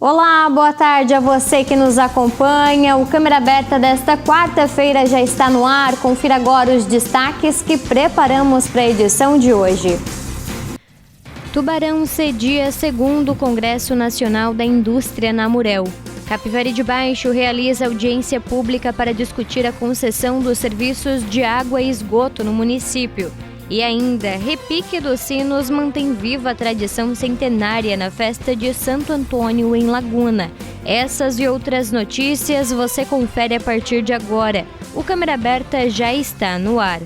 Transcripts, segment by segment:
Olá, boa tarde a você que nos acompanha. O Câmera Aberta desta quarta-feira já está no ar. Confira agora os destaques que preparamos para a edição de hoje. Tubarão cedia segundo Congresso Nacional da Indústria na Murel. Capivari de Baixo realiza audiência pública para discutir a concessão dos serviços de água e esgoto no município. E ainda, Repique dos Sinos mantém viva a tradição centenária na festa de Santo Antônio em Laguna. Essas e outras notícias você confere a partir de agora. O Câmera Aberta já está no ar.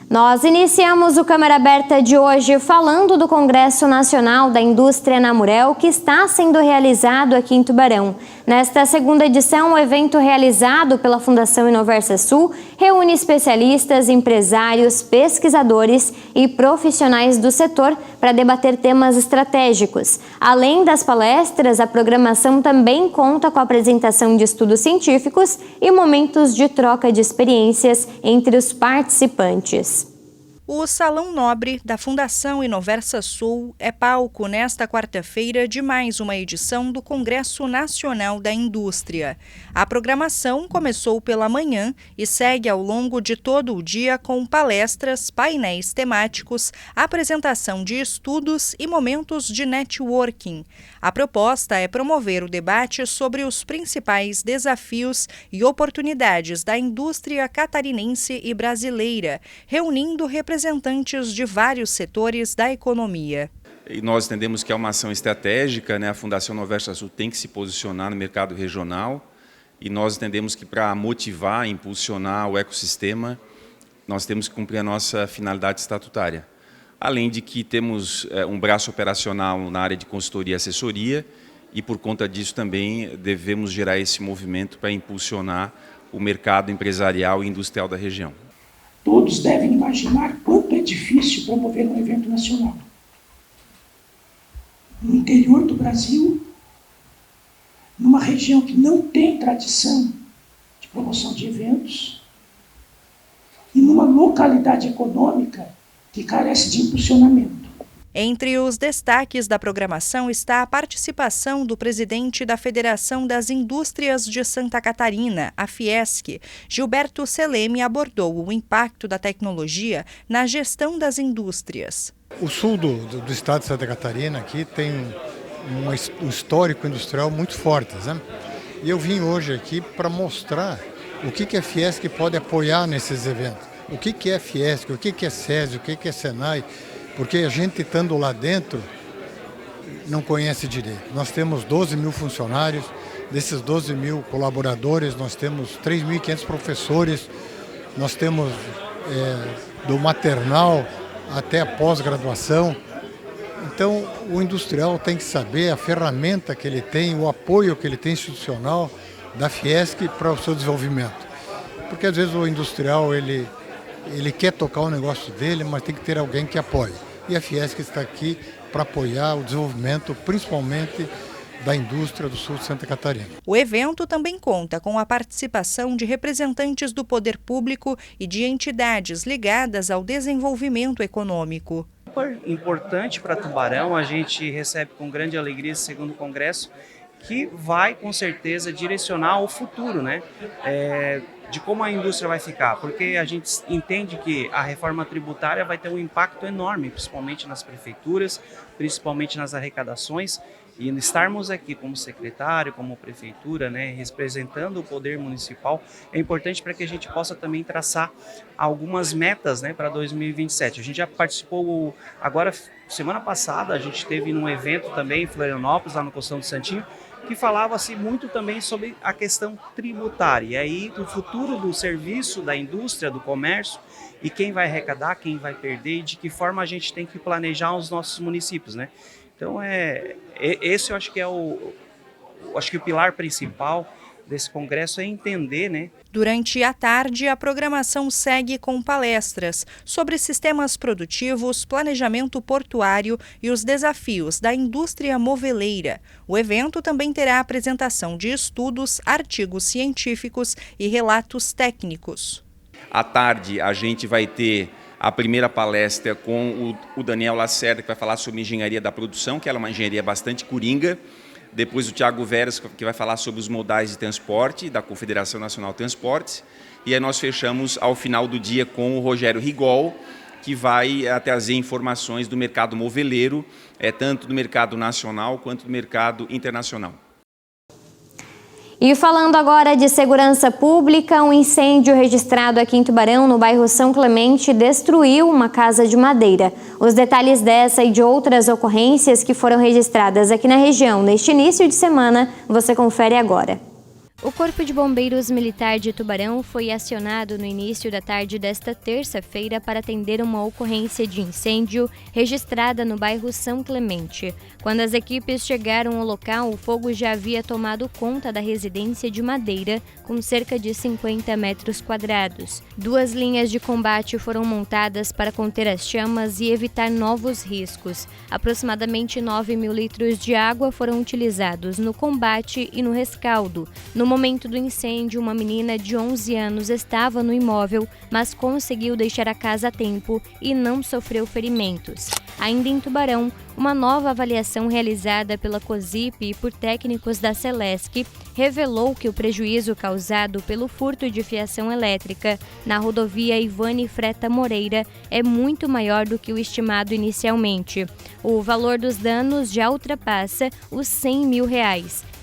Nós iniciamos o Câmera Aberta de hoje falando do Congresso Nacional da Indústria na Murel, que está sendo realizado aqui em Tubarão. Nesta segunda edição, o evento realizado pela Fundação Inoversa Sul reúne especialistas, empresários, pesquisadores e profissionais do setor para debater temas estratégicos. Além das palestras, a programação também conta com a apresentação de estudos científicos e momentos de troca de experiências entre os participantes. O Salão Nobre da Fundação Inoversa Sul é palco nesta quarta-feira de mais uma edição do Congresso Nacional da Indústria. A programação começou pela manhã e segue ao longo de todo o dia com palestras, painéis temáticos, apresentação de estudos e momentos de networking. A proposta é promover o debate sobre os principais desafios e oportunidades da indústria catarinense e brasileira, reunindo representantes de vários setores da economia. E nós entendemos que é uma ação estratégica, né? A Fundação Inoversa Sul tem que se posicionar no mercado regional e nós entendemos que para motivar e impulsionar o ecossistema, nós temos que cumprir a nossa finalidade estatutária. Além de que temos um braço operacional na área de consultoria e assessoria e por conta disso também devemos gerar esse movimento para impulsionar o mercado empresarial e industrial da região. Todos devem imaginar quanto é difícil promover um evento nacional. No interior do Brasil, numa região que não tem tradição de promoção de eventos, e numa localidade econômica que carece de impulsionamento. Entre os destaques da programação está a participação do presidente da Federação das Indústrias de Santa Catarina, a Fiesc. Gilberto Seleme abordou o impacto da tecnologia na gestão das indústrias. O sul do estado de Santa Catarina aqui tem um histórico industrial muito forte, né? E eu vim hoje aqui para mostrar o que a Fiesc pode apoiar nesses eventos. O que é Fiesc, o que é SESI, o que é Senai. Porque a gente estando lá dentro não conhece direito. Nós temos 12 mil funcionários, desses 12 mil colaboradores, nós temos 3.500 professores, nós temos do maternal até a pós-graduação. Então, o industrial tem que saber a ferramenta que ele tem, o apoio que ele tem institucional da Fiesc para o seu desenvolvimento. Porque às vezes o industrial ele quer tocar o negócio dele, mas tem que ter alguém que apoie. E a Fiesc está aqui para apoiar o desenvolvimento, principalmente da indústria do sul de Santa Catarina. O evento também conta com a participação de representantes do poder público e de entidades ligadas ao desenvolvimento econômico. Importante para Tubarão, a gente recebe com grande alegria esse segundo congresso, que vai com certeza direcionar o futuro, né? De como a indústria vai ficar, porque a gente entende que a reforma tributária vai ter um impacto enorme, principalmente nas prefeituras, principalmente nas arrecadações, e estarmos aqui como secretário, como prefeitura, né, representando o poder municipal, é importante para que a gente possa também traçar algumas metas, né, para 2027. A gente já participou, agora, semana passada, a gente teve num evento também em Florianópolis, lá no Costão do Santinho, que falava-se muito também sobre a questão tributária, e aí o futuro do serviço, da indústria, do comércio, e quem vai arrecadar, quem vai perder, e de que forma a gente tem que planejar os nossos municípios, né? Então, esse eu acho que é o pilar principal desse congresso é entender, né? Durante a tarde, a programação segue com palestras sobre sistemas produtivos, planejamento portuário e os desafios da indústria moveleira. O evento também terá apresentação de estudos, artigos científicos e relatos técnicos. À tarde, a gente vai ter a primeira palestra com o Daniel Lacerda, que vai falar sobre engenharia da produção, que é uma engenharia bastante coringa. Depois o Thiago Veras, que vai falar sobre os modais de transporte da Confederação Nacional de Transportes. E aí nós fechamos ao final do dia com o Rogério Rigol, que vai trazer informações do mercado moveleiro, tanto do mercado nacional quanto do mercado internacional. E falando agora de segurança pública, um incêndio registrado aqui em Tubarão, no bairro São Clemente, destruiu uma casa de madeira. Os detalhes dessa e de outras ocorrências que foram registradas aqui na região neste início de semana, você confere agora. O Corpo de Bombeiros Militar de Tubarão foi acionado no início da tarde desta terça-feira para atender uma ocorrência de incêndio registrada no bairro São Clemente. Quando as equipes chegaram ao local, o fogo já havia tomado conta da residência de madeira, com cerca de 50 metros quadrados. 2 linhas de combate foram montadas para conter as chamas e evitar novos riscos. Aproximadamente 9 mil litros de água foram utilizados no combate e no rescaldo. No momento do incêndio, uma menina de 11 anos estava no imóvel, mas conseguiu deixar a casa a tempo e não sofreu ferimentos. Ainda em Tubarão, uma nova avaliação realizada pela COSIP e por técnicos da Celesc revelou que o prejuízo causado pelo furto de fiação elétrica na rodovia Ivane Freta Moreira é muito maior do que o estimado inicialmente. O valor dos danos já ultrapassa os R$100 mil.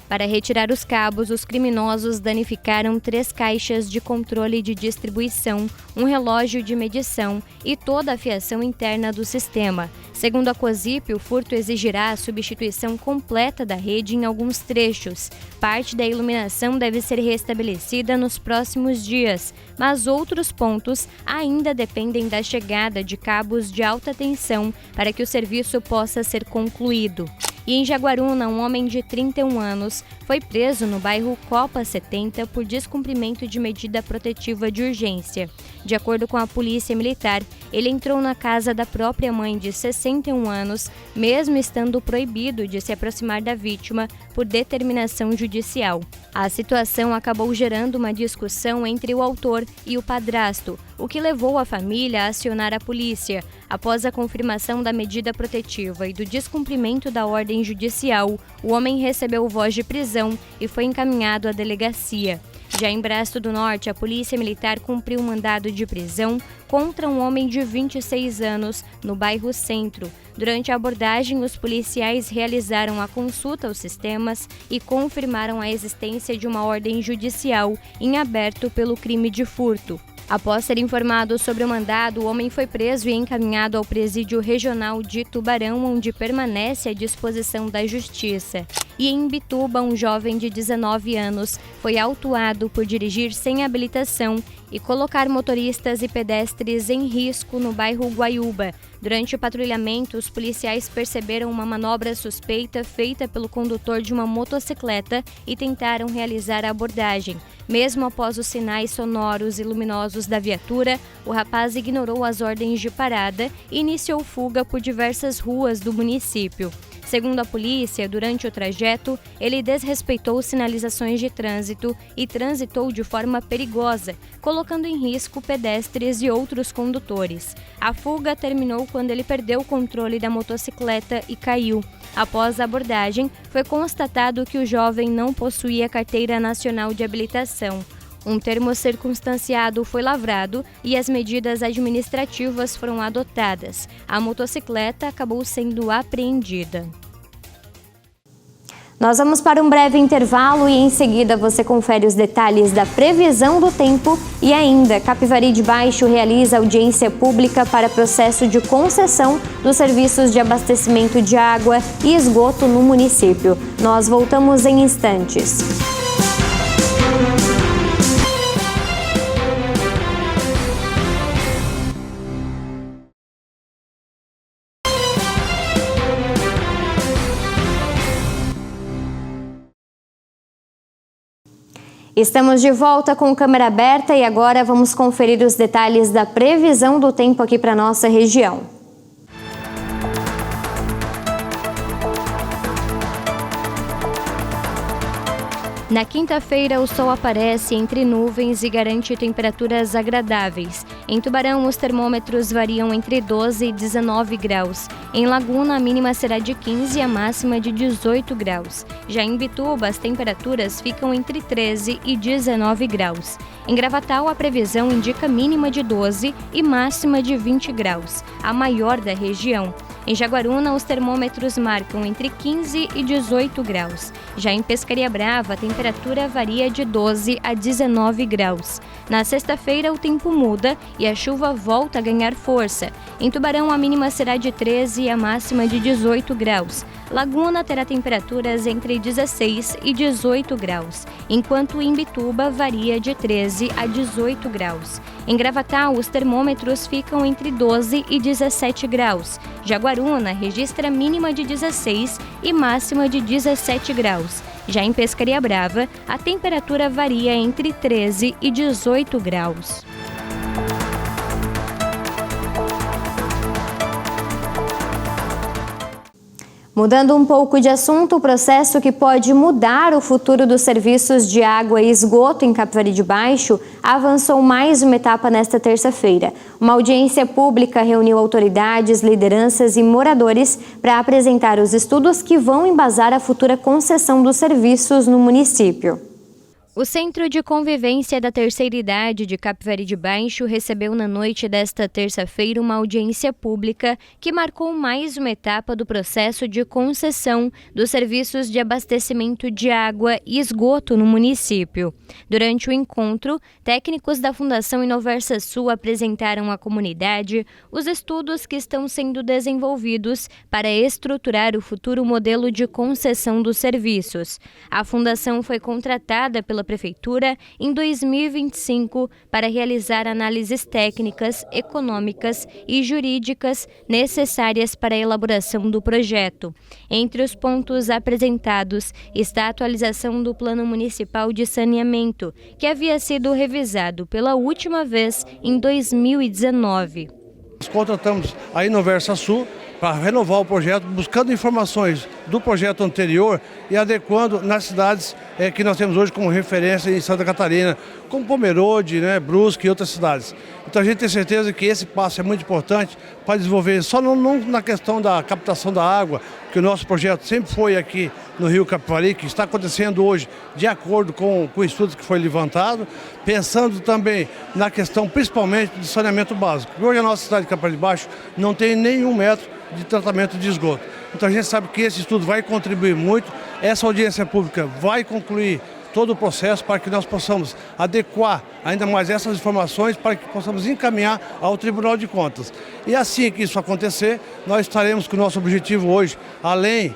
Para retirar os cabos, os criminosos danificaram 3 caixas de controle de distribuição, um relógio de medição e toda a fiação interna do sistema. Segundo a COSIP, o furto exigirá a substituição completa da rede em alguns trechos. Parte da iluminação deve ser restabelecida nos próximos dias, mas outros pontos ainda dependem da chegada de cabos de alta tensão para que o serviço possa ser concluído. E em Jaguaruna, um homem de 31 anos foi preso no bairro Copa 70 por descumprimento de medida protetiva de urgência. De acordo com a Polícia Militar, ele entrou na casa da própria mãe de 61 anos, mesmo estando proibido de se aproximar da vítima por determinação judicial. A situação acabou gerando uma discussão entre o autor e o padrasto, o que levou a família a acionar a polícia. Após a confirmação da medida protetiva e do descumprimento da ordem judicial, o homem recebeu voz de prisão e foi encaminhado à delegacia. Já em Braço do Norte, a Polícia Militar cumpriu um mandado de prisão contra um homem de 26 anos no bairro Centro. Durante a abordagem, os policiais realizaram a consulta aos sistemas e confirmaram a existência de uma ordem judicial em aberto pelo crime de furto. Após ser informado sobre o mandado, o homem foi preso e encaminhado ao Presídio Regional de Tubarão, onde permanece à disposição da Justiça. E em Bituba, um jovem de 19 anos foi autuado por dirigir sem habilitação e colocar motoristas e pedestres em risco no bairro Guaiúba. Durante o patrulhamento, os policiais perceberam uma manobra suspeita feita pelo condutor de uma motocicleta e tentaram realizar a abordagem. Mesmo após os sinais sonoros e luminosos da viatura, o rapaz ignorou as ordens de parada e iniciou fuga por diversas ruas do município. Segundo a polícia, durante o trajeto, ele desrespeitou sinalizações de trânsito e transitou de forma perigosa, colocando em risco pedestres e outros condutores. A fuga terminou quando ele perdeu o controle da motocicleta e caiu. Após a abordagem, foi constatado que o jovem não possuía carteira nacional de habilitação. Um termo circunstanciado foi lavrado e as medidas administrativas foram adotadas. A motocicleta acabou sendo apreendida. Nós vamos para um breve intervalo e em seguida você confere os detalhes da previsão do tempo e ainda Capivari de Baixo realiza audiência pública para processo de concessão dos serviços de abastecimento de água e esgoto no município. Nós voltamos em instantes. Estamos de volta com câmera aberta e agora vamos conferir os detalhes da previsão do tempo aqui para nossa região. Na quinta-feira, o sol aparece entre nuvens e garante temperaturas agradáveis. Em Tubarão, os termômetros variam entre 12 e 19 graus. Em Laguna, a mínima será de 15 e a máxima de 18 graus. Já em Bituba, as temperaturas ficam entre 13 e 19 graus. Em Gravatal, a previsão indica mínima de 12 e máxima de 20 graus, a maior da região. Em Jaguaruna, os termômetros marcam entre 15 e 18 graus. Já em Pescaria Brava, a temperatura varia de 12 a 19 graus. Na sexta-feira, o tempo muda e a chuva volta a ganhar força. Em Tubarão, a mínima será de 13 e a máxima de 18 graus. Laguna terá temperaturas entre 16 e 18 graus, enquanto em Bituba varia de 13 a 18 graus. Em Gravatal, os termômetros ficam entre 12 e 17 graus. Jaguaruna registra mínima de 16 e máxima de 17 graus. Já em Pescaria Brava, a temperatura varia entre 13 e 18 graus. Mudando um pouco de assunto, o processo que pode mudar o futuro dos serviços de água e esgoto em Capivari de Baixo avançou mais uma etapa nesta terça-feira. Uma audiência pública reuniu autoridades, lideranças e moradores para apresentar os estudos que vão embasar a futura concessão dos serviços no município. O Centro de Convivência da Terceira Idade de Capivari de Baixo recebeu na noite desta terça-feira uma audiência pública que marcou mais uma etapa do processo de concessão dos serviços de abastecimento de água e esgoto no município. Durante o encontro, técnicos da Fundação Inoversa Sul apresentaram à comunidade os estudos que estão sendo desenvolvidos para estruturar o futuro modelo de concessão dos serviços. A fundação foi contratada pela Prefeitura em 2025 para realizar análises técnicas, econômicas e jurídicas necessárias para a elaboração do projeto. Entre os pontos apresentados está a atualização do Plano Municipal de Saneamento, que havia sido revisado pela última vez em 2019. Nós contratamos a Inoversa Sul para renovar o projeto, buscando informações do projeto anterior e adequando nas cidades que nós temos hoje como referência em Santa Catarina, como Pomerode, Brusque e outras cidades. Então a gente tem certeza que esse passo é muito importante para desenvolver, só não na questão da captação da água, que o nosso projeto sempre foi aqui no Rio Capivari, que está acontecendo hoje de acordo com o estudo que foi levantado, pensando também na questão principalmente do saneamento básico. Hoje a nossa cidade de Capivari de Baixo não tem nenhum metro de tratamento de esgoto. Então a gente sabe que esse estudo vai contribuir muito, essa audiência pública vai concluir todo o processo para que nós possamos adequar ainda mais essas informações para que possamos encaminhar ao Tribunal de Contas. E assim que isso acontecer, nós estaremos com o nosso objetivo hoje, além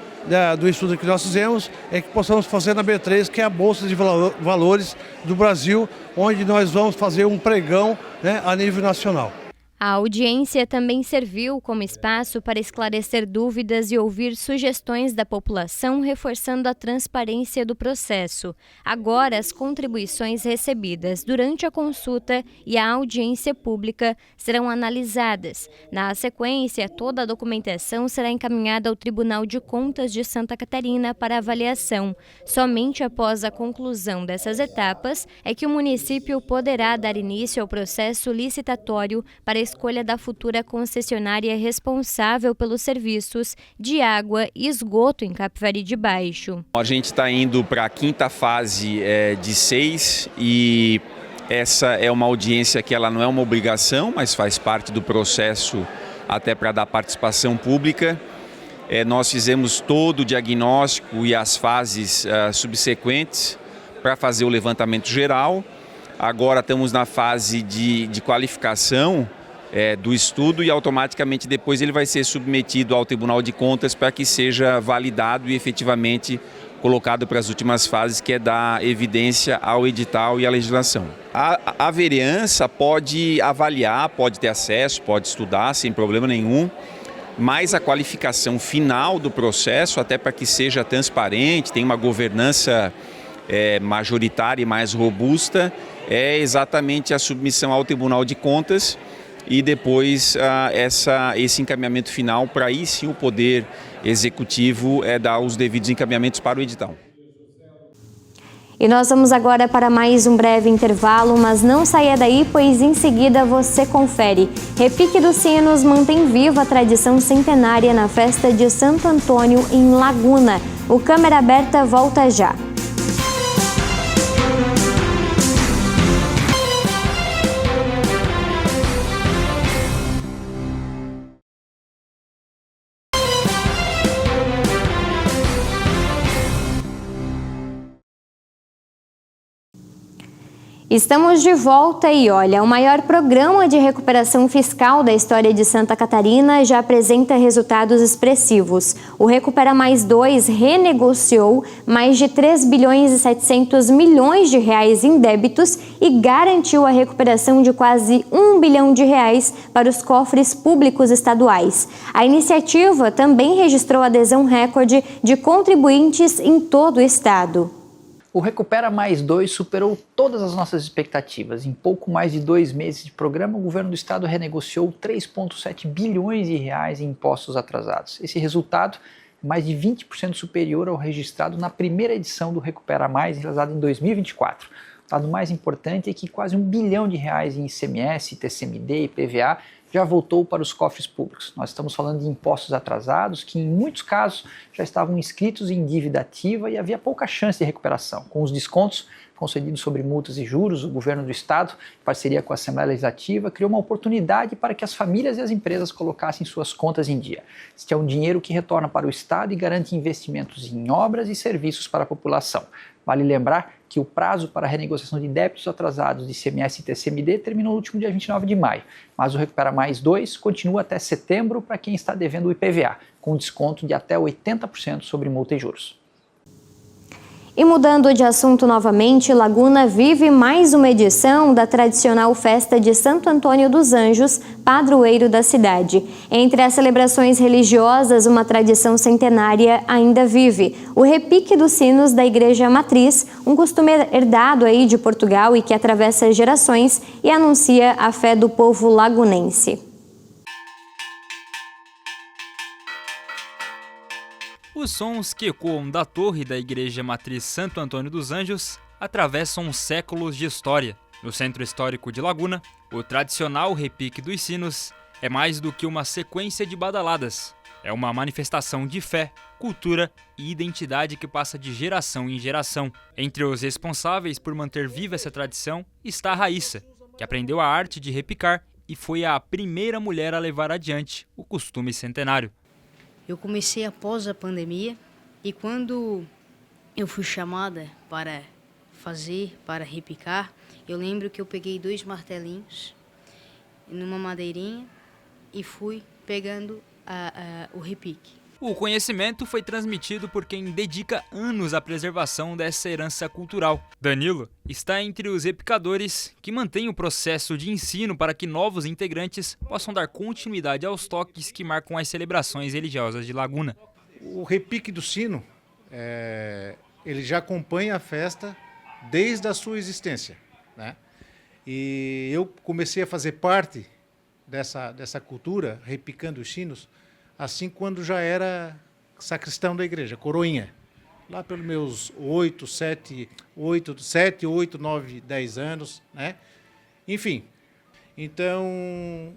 do estudo que nós fizemos, é que possamos fazer na B3, que é a Bolsa de Valores do Brasil, onde nós vamos fazer um pregão a nível nacional. A audiência também serviu como espaço para esclarecer dúvidas e ouvir sugestões da população, reforçando a transparência do processo. Agora, as contribuições recebidas durante a consulta e a audiência pública serão analisadas. Na sequência, toda a documentação será encaminhada ao Tribunal de Contas de Santa Catarina para avaliação. Somente após a conclusão dessas etapas é que o município poderá dar início ao processo licitatório para a escolha da futura concessionária responsável pelos serviços de água e esgoto em Capivari de Baixo. A gente está indo para a quinta fase de 6 e essa é uma audiência que ela não é uma obrigação, mas faz parte do processo até para dar participação pública. Nós fizemos todo o diagnóstico e as fases subsequentes para fazer o levantamento geral. Agora estamos na fase de qualificação do estudo e automaticamente depois ele vai ser submetido ao Tribunal de Contas para que seja validado e efetivamente colocado para as últimas fases, que é dar evidência ao edital e à legislação. A vereança pode avaliar, pode ter acesso, pode estudar sem problema nenhum, mas a qualificação final do processo, até para que seja transparente, tenha uma governança majoritária e mais robusta é exatamente a submissão ao Tribunal de Contas e depois esse encaminhamento final para aí sim o Poder Executivo dar os devidos encaminhamentos para o edital. E nós vamos agora para mais um breve intervalo, mas não saia daí, pois em seguida você confere. Repique dos Sinos mantém viva a tradição centenária na festa de Santo Antônio em Laguna. O Câmera Aberta volta já. Estamos de volta e olha, o maior programa de recuperação fiscal da história de Santa Catarina já apresenta resultados expressivos. O Recupera Mais 2 renegociou mais de 3 bilhões e 700 milhões de reais em débitos e garantiu a recuperação de quase 1 bilhão de reais para os cofres públicos estaduais. A iniciativa também registrou adesão recorde de contribuintes em todo o estado. O Recupera Mais 2 superou todas as nossas expectativas. Em pouco mais de 2 meses de programa, o governo do estado renegociou 3,7 bilhões de reais em impostos atrasados. Esse resultado é mais de 20% superior ao registrado na primeira edição do Recupera Mais, realizado em 2024. O dado mais importante é que quase 1 bilhão de reais em ICMS, TCMD e PVA já voltou para os cofres públicos. Nós estamos falando de impostos atrasados que, em muitos casos, já estavam inscritos em dívida ativa e havia pouca chance de recuperação. Com os descontos concedidos sobre multas e juros, o governo do estado, em parceria com a Assembleia Legislativa, criou uma oportunidade para que as famílias e as empresas colocassem suas contas em dia. Este é um dinheiro que retorna para o estado e garante investimentos em obras e serviços para a população. Vale lembrar que o prazo para a renegociação de débitos atrasados de ICMS e TCMD terminou no último dia 29 de maio, mas o Recupera Mais 2 continua até setembro para quem está devendo o IPVA, com desconto de até 80% sobre multa e juros. E mudando de assunto novamente, Laguna vive mais uma edição da tradicional festa de Santo Antônio dos Anjos, padroeiro da cidade. Entre as celebrações religiosas, uma tradição centenária ainda vive: o repique dos sinos da Igreja Matriz, um costume herdado aí de Portugal e que atravessa gerações e anuncia a fé do povo lagunense. Os sons que ecoam da torre da Igreja Matriz Santo Antônio dos Anjos atravessam séculos de história. No centro histórico de Laguna, o tradicional repique dos sinos é mais do que uma sequência de badaladas. É uma manifestação de fé, cultura e identidade que passa de geração em geração. Entre os responsáveis por manter viva essa tradição está a Raíssa, que aprendeu a arte de repicar e foi a primeira mulher a levar adiante o costume centenário. Eu comecei após a pandemia e quando eu fui chamada para repicar, eu lembro que eu peguei 2 martelinhos numa madeirinha e fui pegando o repique. O conhecimento foi transmitido por quem dedica anos à preservação dessa herança cultural. Danilo está entre os repicadores que mantêm o processo de ensino para que novos integrantes possam dar continuidade aos toques que marcam as celebrações religiosas de Laguna. O repique do sino, ele já acompanha a festa desde a sua existência, né? E eu comecei a fazer parte dessa cultura, repicando os sinos, assim quando já era sacristão da igreja, coroinha. Lá pelos meus 7, 8, 9, 10 anos, né? Enfim, então,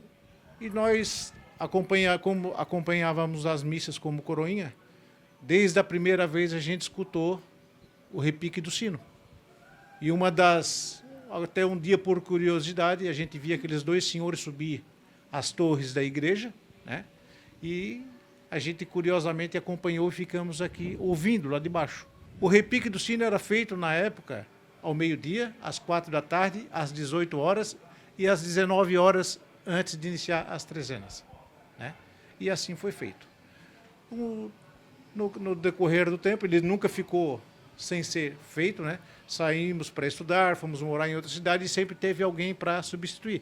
e nós acompanhávamos as missas como coroinha, desde a primeira vez a gente escutou o repique do sino. E até um dia por curiosidade, a gente via aqueles 2 senhores subir as torres da igreja, né? E a gente curiosamente acompanhou e ficamos aqui ouvindo lá de baixo. O repique do sino era feito na época ao meio-dia, às 4 da tarde, às 18 horas e às 19 horas antes de iniciar as trezenas, né? E assim foi feito. No decorrer do tempo, ele nunca ficou sem ser feito, né? Saímos para estudar, fomos morar em outra cidade e sempre teve alguém para substituir.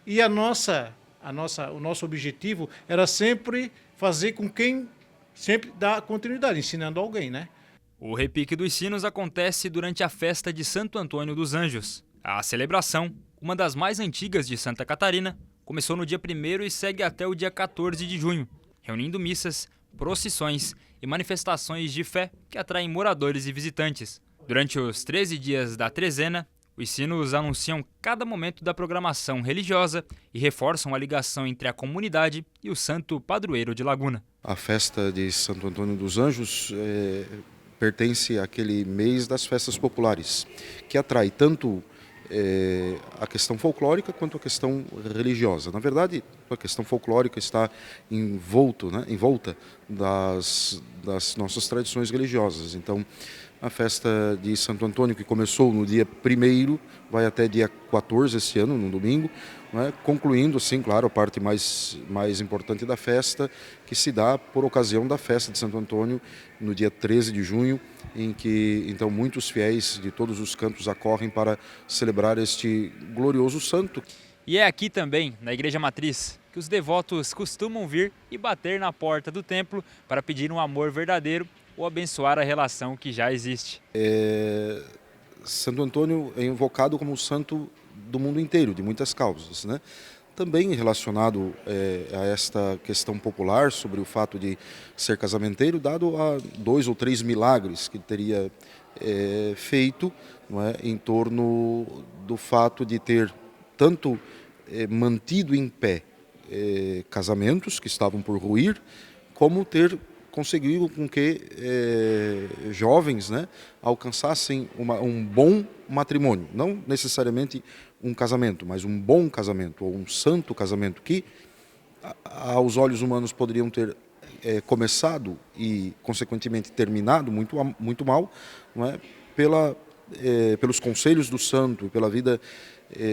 E o nosso objetivo era sempre fazer com quem sempre dá continuidade, ensinando alguém, né? O Repique dos Sinos acontece durante a festa de Santo Antônio dos Anjos. A celebração, uma das mais antigas de Santa Catarina, começou no dia 1º e segue até o dia 14 de junho, reunindo missas, procissões e manifestações de fé que atraem moradores e visitantes. Durante os 13 dias da trezena, os sinos anunciam cada momento da programação religiosa e reforçam a ligação entre a comunidade e o santo padroeiro de Laguna. A festa de Santo Antônio dos Anjos pertence àquele mês das festas populares, que atrai tanto a questão folclórica quanto a questão religiosa. Na verdade, a questão folclórica está envolta das nossas tradições religiosas. Então, a festa de Santo Antônio, que começou no dia 1º, vai até dia 14 esse ano, no domingo, né? Concluindo, assim, claro, a parte mais importante da festa, que se dá por ocasião da festa de Santo Antônio, no dia 13 de junho, em que, então, muitos fiéis de todos os cantos acorrem para celebrar este glorioso santo. E é aqui também, na Igreja Matriz, que os devotos costumam vir e bater na porta do templo para pedir um amor verdadeiro ou abençoar a relação que já existe. Santo Antônio é invocado como o santo do mundo inteiro, de muitas causas, né? Também relacionado a esta questão popular sobre o fato de ser casamenteiro, dado a 2 ou 3 milagres que teria feito, não é, em torno do fato de ter tanto mantido em pé casamentos que estavam por ruir, como ter conseguiu com que jovens, né, alcançassem um bom matrimônio, não necessariamente um casamento, mas um bom casamento, ou um santo casamento, que aos olhos humanos poderiam ter começado e, consequentemente, terminado muito mal, não é, pelos conselhos do santo, pela vida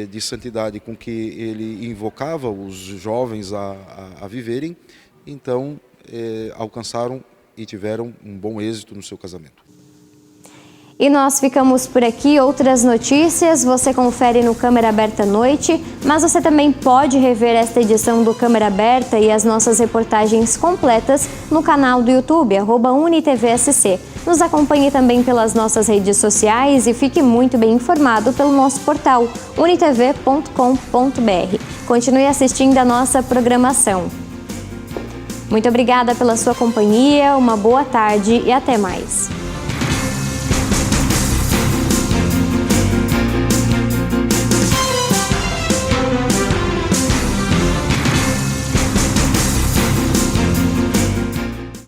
de santidade com que ele invocava os jovens a viverem. Então, alcançaram e tiveram um bom êxito no seu casamento. E nós ficamos por aqui. Outras notícias você confere no Câmera Aberta à Noite, mas você também pode rever esta edição do Câmera Aberta e as nossas reportagens completas no canal do YouTube, @UniTVSC. Nos acompanhe também pelas nossas redes sociais e fique muito bem informado pelo nosso portal unitv.com.br. Continue assistindo a nossa programação. Muito obrigada pela sua companhia, uma boa tarde e até mais.